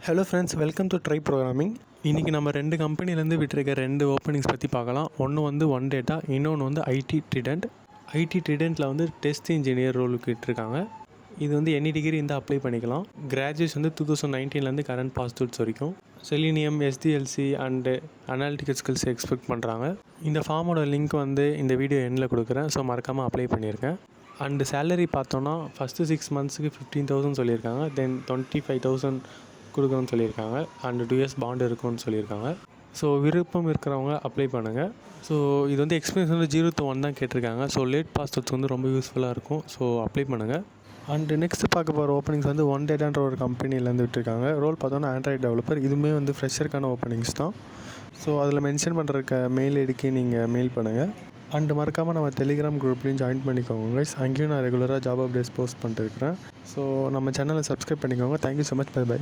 Hello friends, welcome to try programming. இன்றைக்கி நம்ம 2 கம்பெனிலேருந்து விட்டுருக்க 2 ஓப்பனிங்ஸ் பற்றி பார்க்கலாம். ஒன்று வந்து ஒன் டேட்டா, இன்னொன்று வந்து ஐடி ட்ரிடெண்ட். ஐடி ட்ரிடெண்ட்டில் வந்து டெஸ்ட் இன்ஜினியர் ரோலுக்கு விட்டுருக்காங்க. இது வந்து எனி டிகிரி இருந்தால் அப்ளை பண்ணிக்கலாம். கிராஜுவேட்ஸ் வந்து 2019 கரண்ட் பாஸ் அவுட்ஸ் வரைக்கும். Selenium, SDLC and analytical skills expect பண்ணுறாங்க. இந்த ஃபார்மோட லிங்க் வந்து இந்த வீடியோ எண்டில் கொடுக்குறேன். ஸோ மறக்காமல் அப்ளை பண்ணியிருக்கேன். அண்டு சேலரி பார்த்தோன்னா ஃபஸ்ட்டு 6 மந்த்ஸுக்கு 15,000 சொல்லியிருக்காங்க. தென் 25,000 கொடுக்கணும்னு சொல்லியிருக்காங்க. அண்டு 2 இயர்ஸ் பாண்டு இருக்கும்னு சொல்லியிருக்காங்க. ஸோ விருப்பம் இருக்கிறவங்க அப்ளை பண்ணுங்கள். ஸோ இது வந்து எக்ஸ்பீரியன்ஸ் வந்து 0 to 1 தான் கேட்டிருக்காங்க. ஸோ லேட் பாஸ் அவுட்ஸ் வந்து ரொம்ப யூஸ்ஃபுல்லாக இருக்கும். ஸோ அப்ளை பண்ணுங்கள். அண்டு நெக்ஸ்ட்டு பார்க்க போகிற ஓப்பனிங்ஸ் வந்து ஒன் டேட்டான்ற ஒரு கம்பெனிலேருந்து விட்டுருக்காங்க. ரோல் பார்த்தோன்னா ஆண்ட்ராய்ட் டெவலப்பர். இதுவுமே வந்து ஃப்ரெஷருக்கான ஓப்பனிங்ஸ் தான். ஸோ அதில் மென்ஷன் பண்ணுறக்க மெயில் ஐடிக்கு நீங்கள் மெயில் பண்ணுங்கள். அண்டு மறக்காமல் நம்ம டெலிகிராம் குரூப்லேயும் ஜாயின் பண்ணிக்கோங்க கைஸ். அங்கேயும் நான் ரெகுலராக ஜாப் அப்டேட்ஸ் போஸ்ட் பண்ணிட்டு இருக்கிறேன். ஸோ நம்ம சேனலை சப்ஸ்கிரைப் பண்ணிக்கோங்க. Thank you so much. பை.